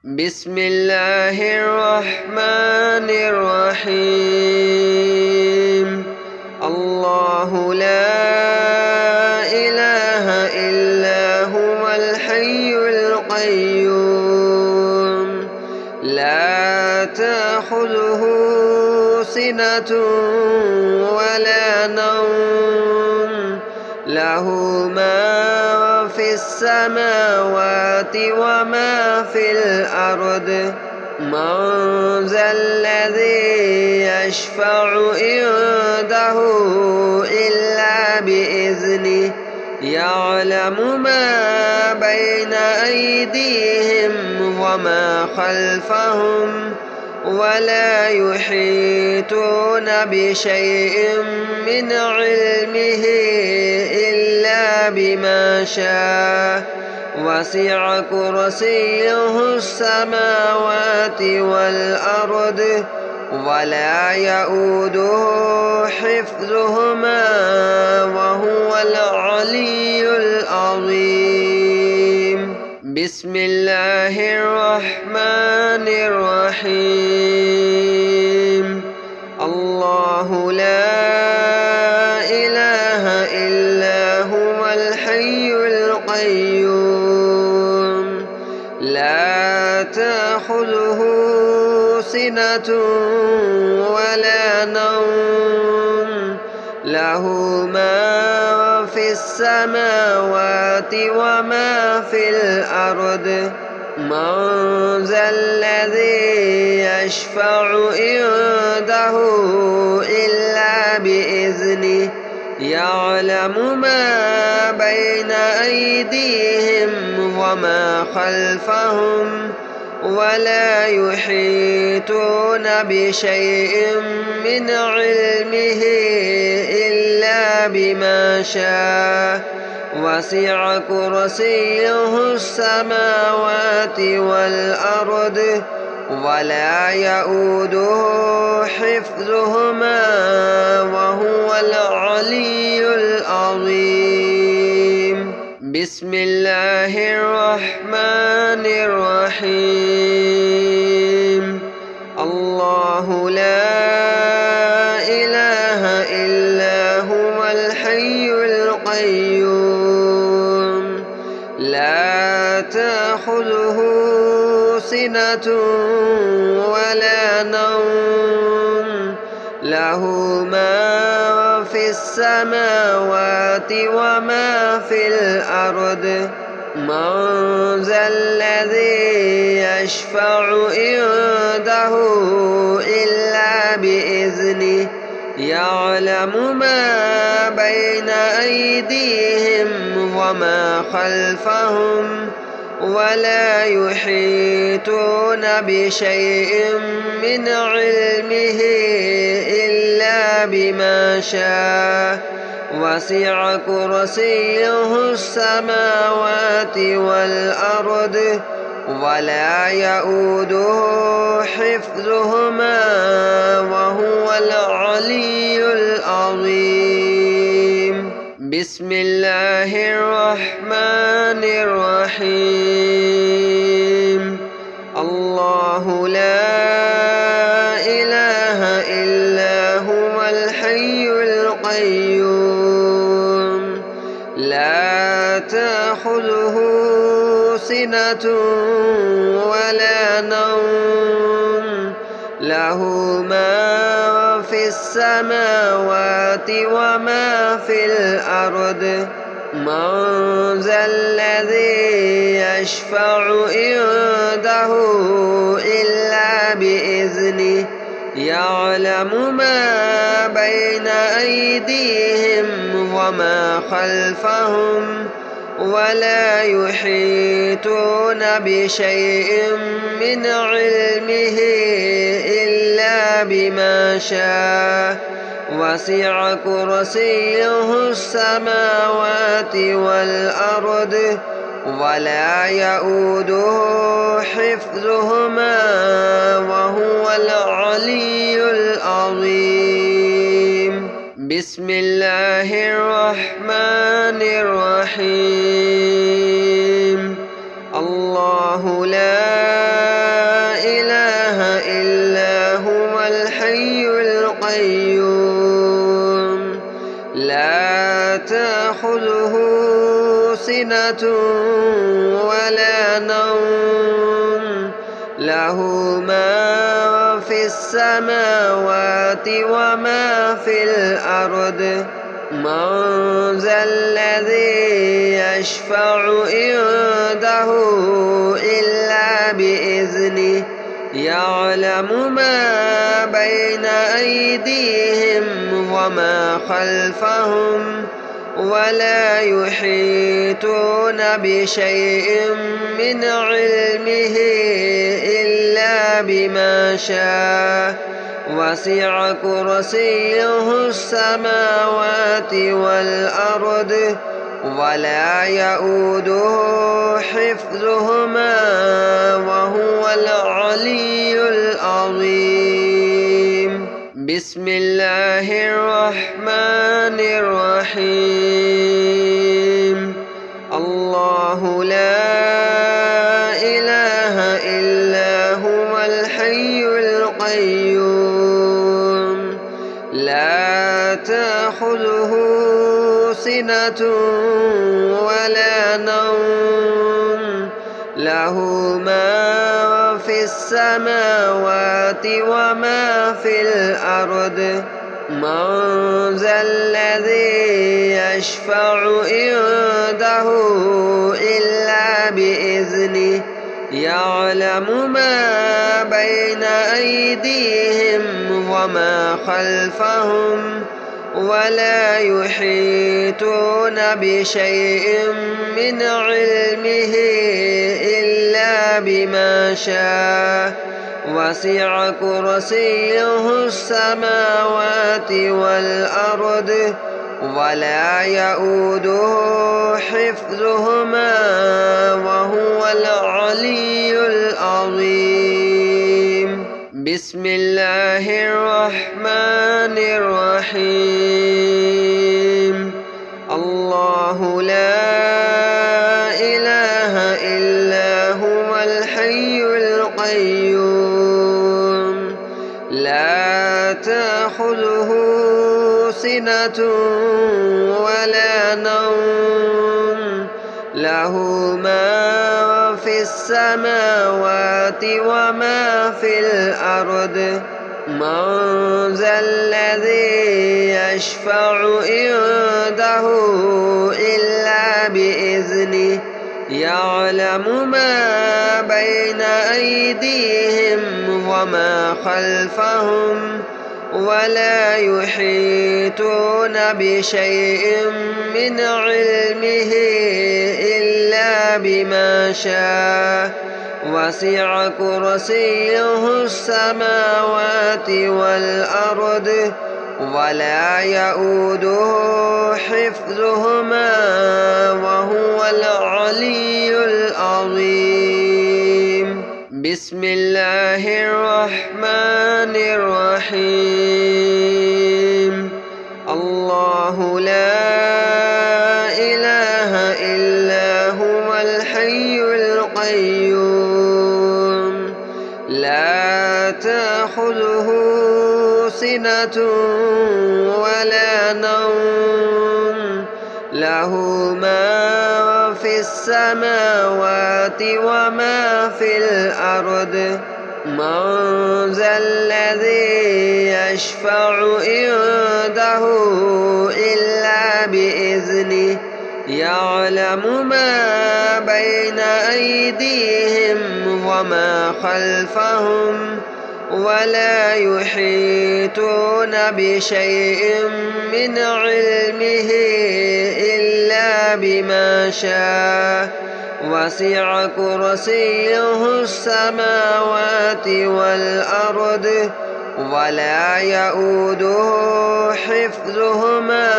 بسم الله الرحمن الرحيم. الله لا إله إلا هو الحي القيوم لا تأخذه سنة ولا نوم له ما في السماوات وما في الأرض من ذا الذي يشفع عنده إلا بإذنه يعلم ما بين أيديهم وما خلفهم ولا يحيطون بشيء من علمه إلا بما شاء وسع كرسيه السماوات والأرض ولا يؤوده حفظهما وهو العلي العظيم. بسم الله الرحمن الرحيم. الله لا إله إلا هو الحي القيوم لا تأخذه سنة ولا نوم له ما في السماوات وما في الأرض من ذا الذي يشفع عنده إلا بإذنه يعلم ما بين أيديهم وما خلفهم ولا يحيطون بشيء من علمه إلا بما شاء وسع كرسيه السماوات والأرض ولا يؤوده حفظهما وهو العلي العظيم. بسم الله الرحمن الرحيم. الله لا إله إلا هو الحي القيوم لا تأخذه سنة ولا نوم له ما في السماوات وما في الأرض من ذا الذي يشفع عنده إلا بإذنه يعلم ما بين أيديهم وما خلفهم ولا يحيطون بشيء من علمه إلا بما شاء وسع كرسيه السماوات والأرض ولا يؤوده حفظهما وهو العلي العظيم. بسم الله الرحمن الرحيم. الله لا إله إلا هو الحي القيوم لا تأخذه سنة ولا نوم له ما في السماوات وما في الأرض من ذا الذي يشفع عنده إلا بإذنه يعلم ما بين أيديهم وما خلفهم ولا يحيطون بشيء من علمه إلا بما شاء وسع كرسيه السماوات والأرض ولا يؤوده حفظهما وهو العلي العظيم. بسم الله الرحمن الرحيم. الله لا سنة ولا نوم له ما في السماوات وما في الأرض من ذا الذي يشفع عنده إلا بإذنه يعلم ما بين أيديهم وما خلفهم ولا يحيطون بشيء من علمه إلا بما شاء وسع كرسيه السماوات والأرض ولا يؤوده حفظهما وهو العلي العظيم. بسم الله الرحمن الرحيم. الله لا إله إلا هو الحي القيوم لا تأخذه سنة ولا نوم له ما في السماوات وما في الأرض من ذا الذي يشفع عنده إلا بإذنه يعلم ما بين أيديهم وما خلفهم ولا يحيطون بشيء من علمه إلا بما شاء وسع كرسيه السماوات والأرض ولا يؤوده حفظهما وهو العلي العظيم. بسم الله الرحمن الرحيم. الله لا إله إلا هو الحي القيوم لا تأخذه سنة ولا نوم له ما في السماوات وما في الأرض من ذا الذي يشفع عنده إلا بإذنه يعلم ما بين أيديهم وما خلفهم ولا يحيطون بشيء من علمه إلا بما شاء وسع كرسيه السماوات والأرض ولا يؤوده حفظهما وهو العلي العظيم. بسم الله الرحمن الرحيم. الله لا إله إلا هو الحي القيوم لا تأخذه سنة ولا نوم له ما في السماوات وما في الأرض من ذا الذي يشفع عنده إلا بإذنه يعلم ما بين أيديهم وما خلفهم ولا يحيطون بشيء من علمه إلا بما شاء وسع كرسيه السماوات والأرض ولا يؤوده حفظهما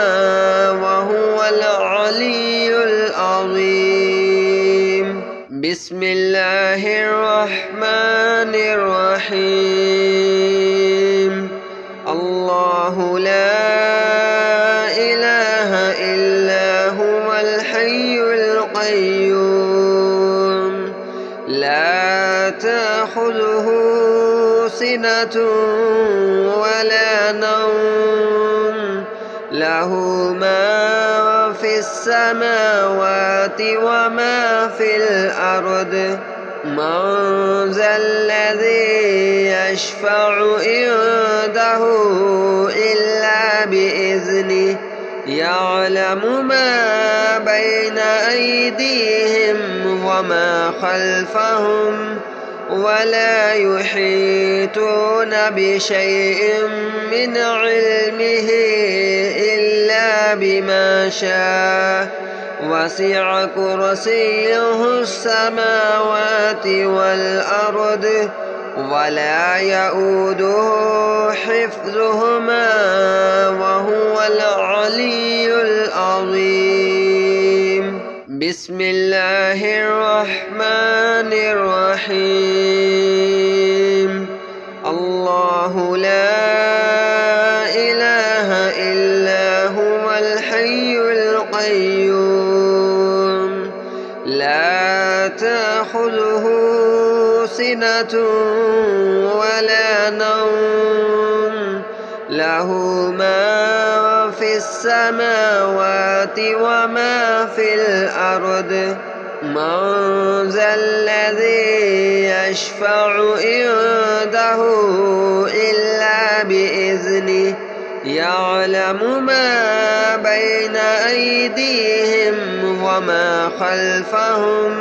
وهو العلي العظيم. بسم الله الرحمن الرحيم. الله لا إله إلا هو الحي القيوم لا تأخذه سنة ولا نوم له ما في السماوات وما في الأرض من ذا الذي يشفع عنده إلا بإذنه يعلم ما بين أيديهم وما خلفهم ولا يحيطون بشيء من علمه إلا بما شاء وسع كرسيه السماوات والأرض ولا يؤوده حفظهما وهو العلي العظيم. بسم الله الرحمن الرحيم. الله لا إله إلا هو الحي القيوم لا تأخذه سنة ولا نوم له ما في السماوات وما في الأرض من ذا الذي يشفع عنده إلا بإذنه يعلم ما بين أيديهم وما خلفهم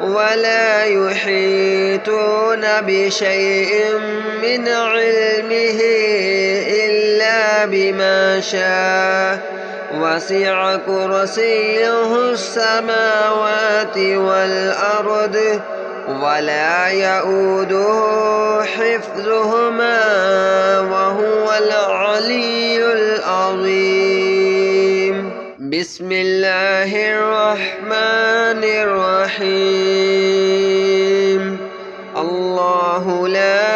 ولا يحيطون بشيء من علمه إلا بما شاء وسع كرسيه السماوات والأرض ولا يؤوده حفظهما وهو العلي العظيم. بسم الله الرحمن الرحيم. الله لا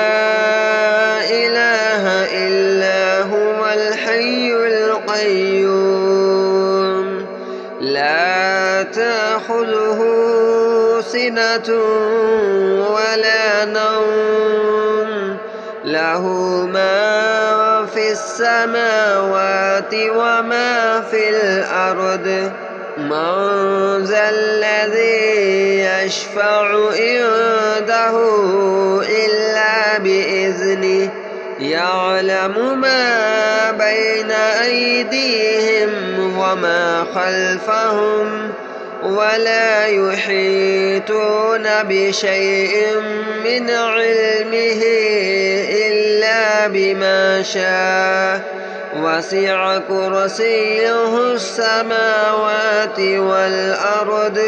إله إلا هو الحي القيوم لا تأخذه سنة ولا نوم له ما في السماوات وما في الأرض من ذا الذي يشفع عنده إلا بإذنه يعلم ما بين أيديهم وما خلفهم ولا يحيطون بشيء من علمه إلا بما شاء وسع كرسيه السماوات والأرض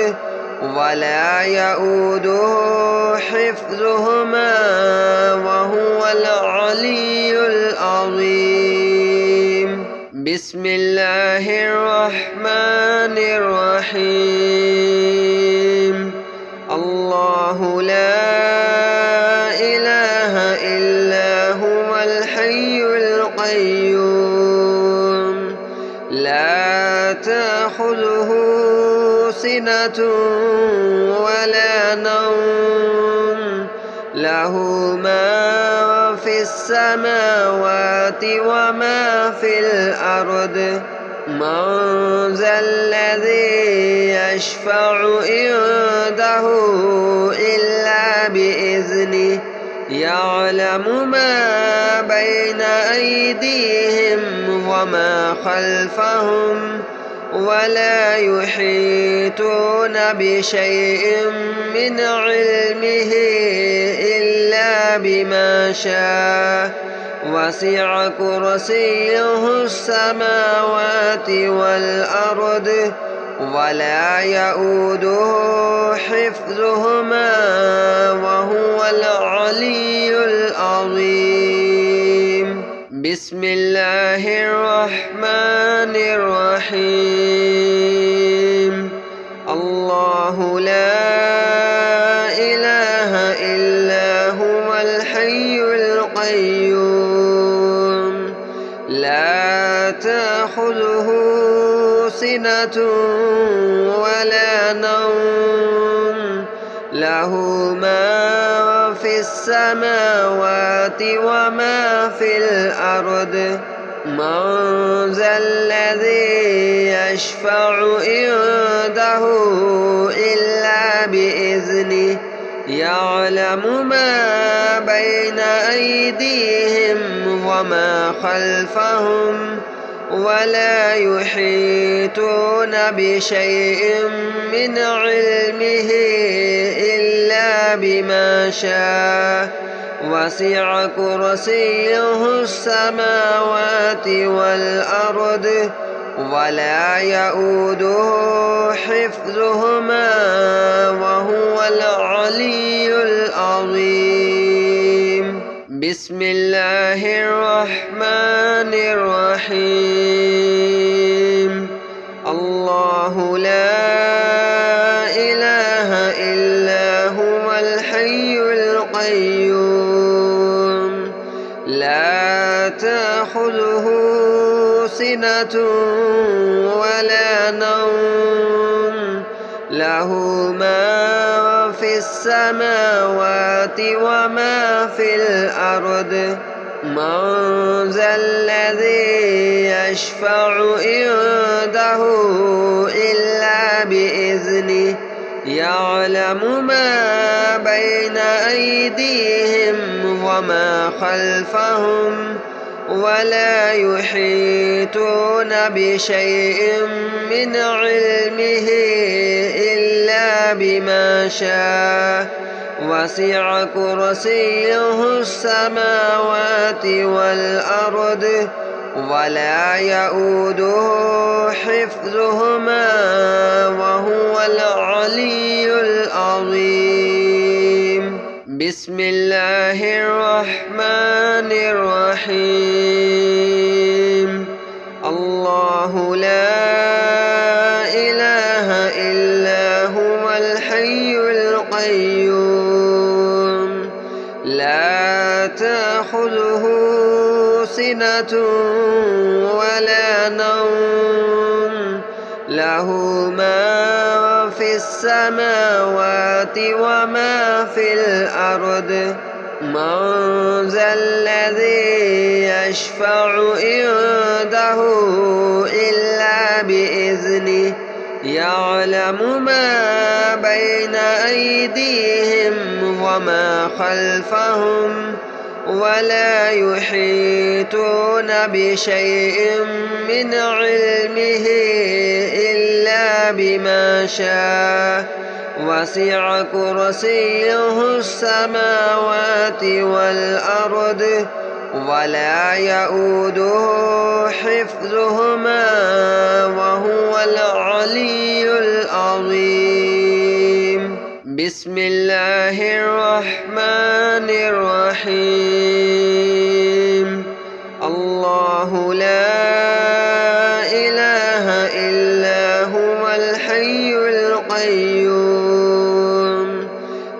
ولا يؤوده حفظهما وهو العلي العظيم. بسم الله الرحمن الرحيم. الله لا إله إلا هو الحي القيوم لا تأخذه سنة ولا نوم له ما في السماوات وما في الأرض من ذا الذي يشفع عنده إلا بإذنه يعلم ما بين أيديهم وما خلفهم ولا يحيطون بشيء من علمه إلا بما شاء وسع كرسيه السماوات والأرض ولا يؤوده حفظهما وهو العلي العظيم. بسم الله الرحمن الرحيم. الله لا إله إلا هو الحي القيوم لا تأخذه سنة ولا نوم له ما في السماوات وما في الأرض من ذا الذي يشفع عنده إلا بإذنه يعلم ما بين أيديهم وما خلفهم ولا يحيطون بشيء من علمه إلا بما شاء وسع كرسيه السماوات والأرض ولا يؤوده حفظهما وهو العلي العظيم. بسم الله الرحمن الرحيم. الله لا إله إلا هو الحي القيوم لا تأخذه سنة ولا نوم له ما في السماوات وما في الأرض. من ذا الذي يشفع عنده إلا بإذنه يعلم ما بين أيديهم وما خلفهم ولا يحيطون بشيء من علمه إلا بما شاء وسع كرسيه السماوات والأرض ولا يؤوده حفظهما وهو العلي العظيم. بسم الله الرحمن الرحيم. الله لا إله إلا هو الحي القيوم لا تأخذه سنة ولا نوم له ما في السماوات وما في الأرض. من ذا الذي يشفع عنده إلا بإذنه يعلم ما بين أيديهم وما خلفهم ولا يحيطون بشيء من علمه إلا بما شاء وسع كرسيه السماوات والأرض ولا يؤوده حفظهما وهو العلي العظيم. بسم الله الرحمن الرحيم. الله لا إله إلا هو الحي القيوم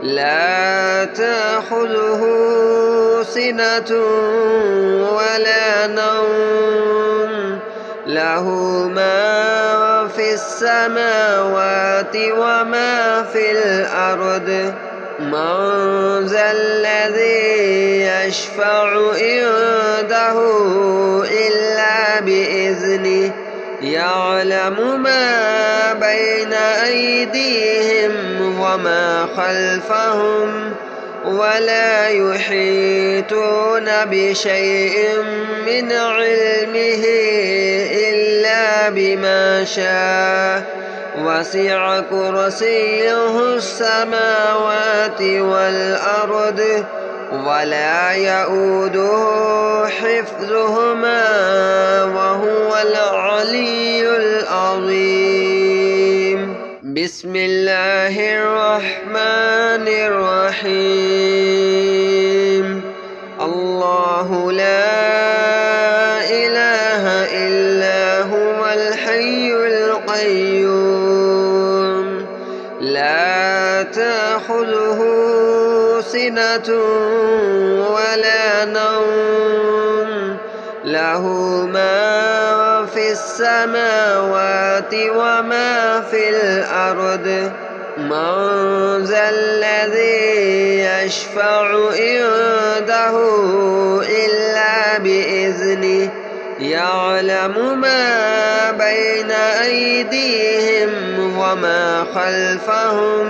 لا تأخذه سنة ولا نوم له ما في السماوات وما في الأرض. من ذا الذي يشفع عنده إلا بإذنه يعلم ما بين أيديهم وما خلفهم ولا يحيطون بشيء من علمه إلا بما شاء وسع كرسيه السماوات والأرض ولا يؤوده حفظهما وهو العلي العظيم. بسم الله الرحمن الرحيم. الله لا إله إلا هو الحي القيوم لا تأخذه سنة ولا نوم له ما في السماوات وما في الأرض. من ذا الذي يشفع عنده إلا بإذنه يعلم ما بين أيديهم وما خلفهم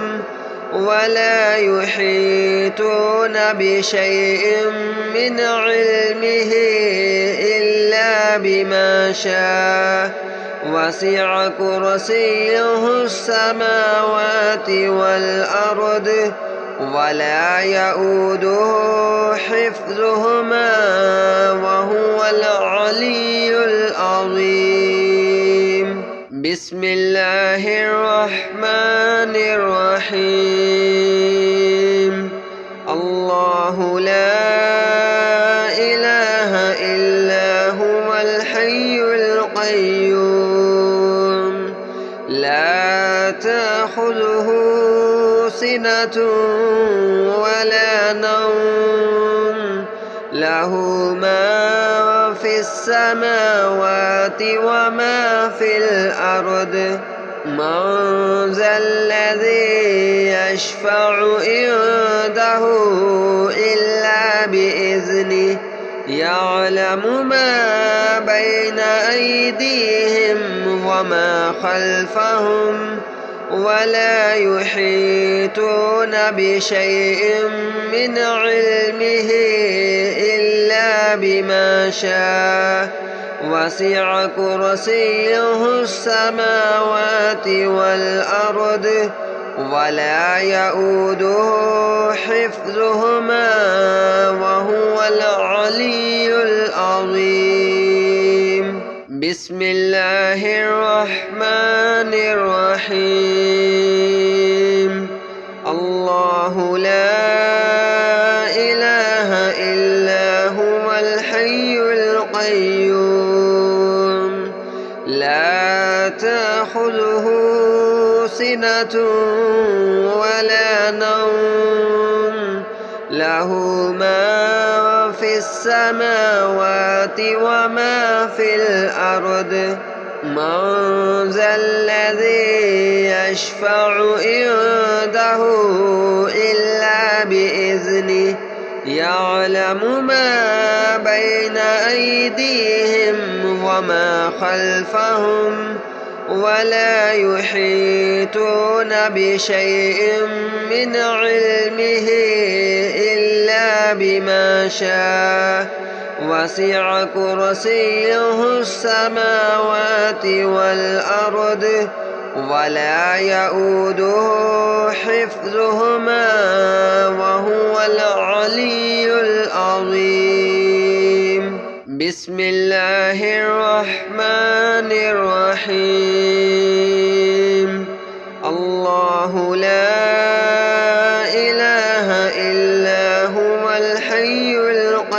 ولا يحيطون بشيء من علمه إلا بما شاء وسع كرسيه السماوات والأرض ولا يؤوده حفظهما وهو العلي العظيم. بسم الله الرحمن الرحيم. الله لا إله إلا هو الحي القيوم لا تأخذه سنة ولا نوم له ما في السماوات وما في الأرض من ذا الذي يشفع عنده إلا بإذنه يعلم ما بين أيديهم وما خلفهم ولا يحيطون بشيء من علمه إلا بما شاء وسع كرسيه السماوات والأرض ولا يؤوده حفظهما وهو العلي العظيم. بسم الله الرحمن الرحيم. الله لا إله إلا هو الحي القيوم لا تأخذه سنة ولا نوم له ما في السماوات وما في الأرض من ذا الذي يشفع عنده إلا بإذنه يعلم ما بين أيديهم وما خلفهم ولا يحيطون بشيء من علمه إلا بما شاء وسع كرسيه السماوات والأرض ولا يؤوده حفظهما وهو العلي العظيم. بسم الله الرحمن الرحيم. الله لا إله إلا هو الحي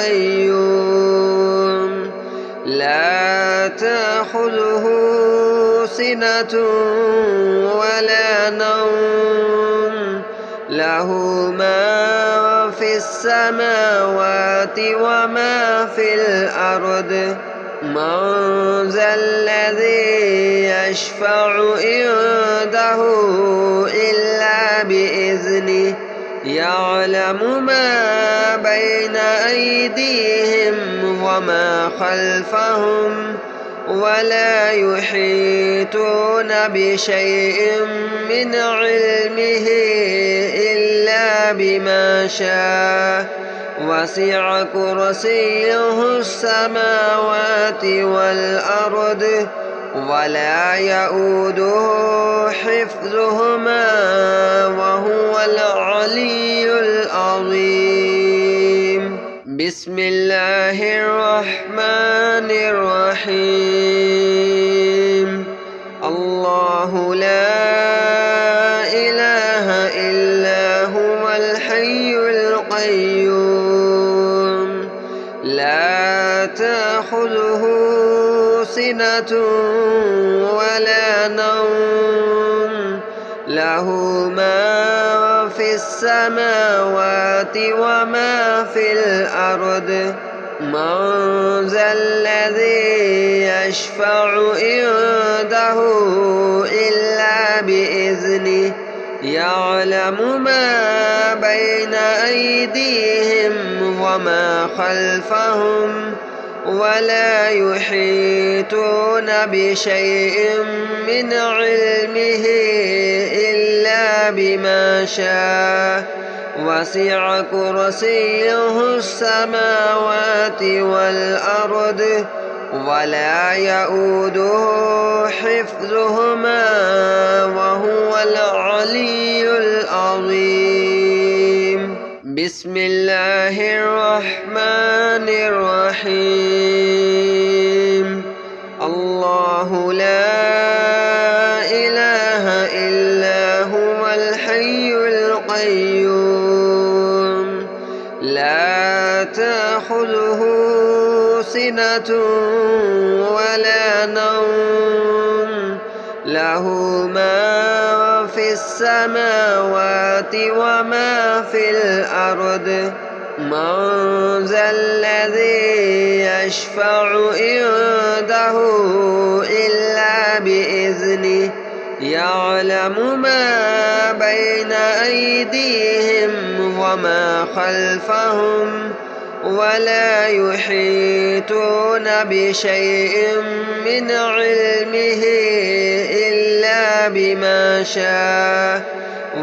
القيوم لا تأخذه سنة ولا نوم له ما في السماوات وما في الأرض من ذا الذي يشفع عنده إلا بإذنه يعلم ما بين أيديهم وما خلفهم ولا يحيطون بشيء من علمه إلا بما شاء وسع كرسيه السماوات والأرض ولا يؤوده حفظهما وهو العلي العظيم. بسم الله الرحمن الرحيم. الله لا إله إلا هو الحي القيوم لا تأخذه سنة ولا نوم له ما في السماوات وما في الأرض من ذا الذي يشفع عنده إلا بإذنه يعلم ما بين أيديهم وما خلفهم ولا يحيطون بشيء من علمه إلا بما شاء وسع كرسيه السماوات والأرض ولا يؤوده حفظهما وهو العلي العظيم. بسم الله الرحمن الرحيم. الله لا إله إلا هو الحي القيوم لا تأخذه سنة ولا نوم له ما في السماوات وما في الأرض من ذا الذي يشفع عنده إلا بإذنه يعلم ما بين أيديهم وما خلفهم ولا يحيطون بشيء من علمه إلا بما شاء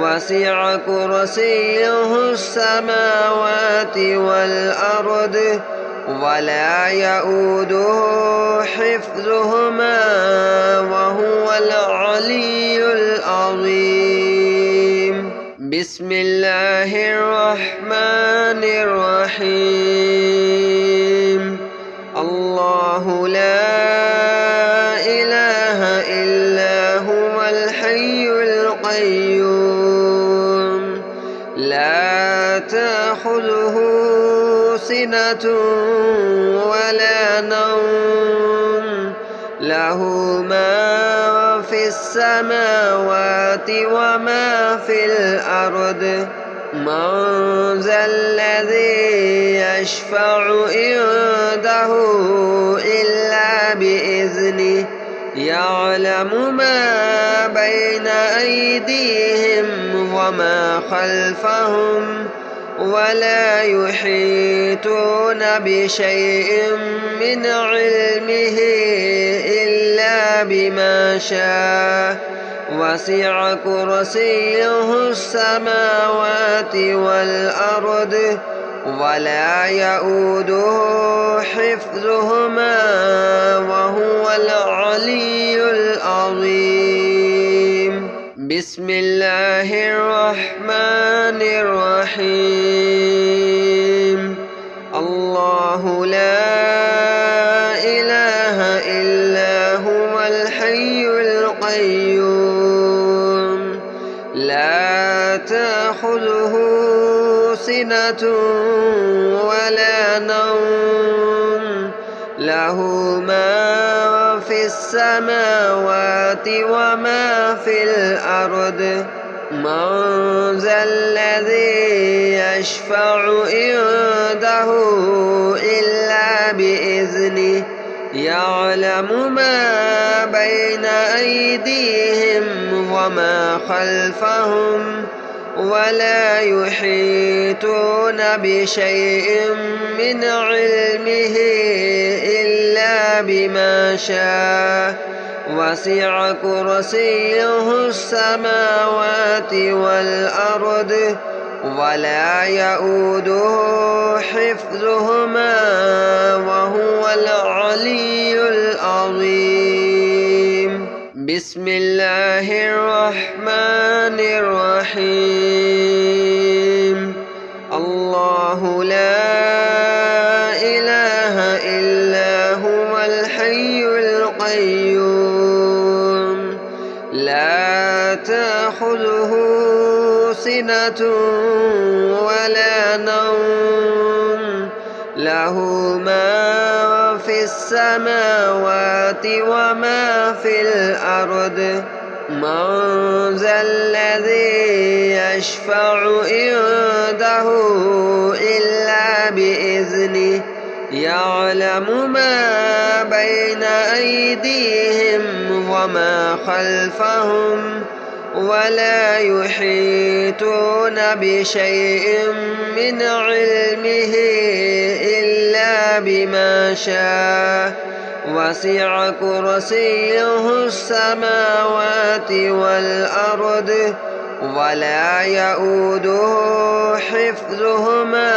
وسع كرسيه السماوات والأرض ولا يؤوده حفظهما وهو العلي العظيم. بسم الله الرحمن الرحيم. الله لا إله إلا هو الحي القيوم لا تأخذه سنة ولا نوم له ما في السماوات وما في الأرض من ذا الذي يشفع عنده إلا بإذنه يعلم ما بين أيديهم وما خلفهم ولا يحيطون بشيء من علمه إلا بما شاء وسع كرسيه السماوات والأرض ولا يؤوده حفظهما وهو العلي العظيم. بسم الله الرحمن الرحيم. الله لا إله إلا هو الحي القيوم لا تأخذه سنة ولا نوم له ما في السماوات وما في الأرض من ذا الذي يشفع عنده إلا بإذنه يعلم ما بين أيديهم وما خلفهم ولا يحيطون بشيء من علمه إلا بما شاء وسع كرسيه السماوات والأرض ولا يؤوده حفظهما وهو العلي العظيم. بسم الله الرحمن الرحيم. الله لا إله إلا هو الحي القيوم لا تأخذه سنة ولا نوم له ما في السماوات وما في الأرض من ذا الذي يشفع عنده إلا بإذنه يعلم ما بين أيديهم وما خلفهم ولا يحيطون بشيء من علمه إلا إلا بما شاء وسع كرسيه السماوات والأرض ولا يؤوده حفظهما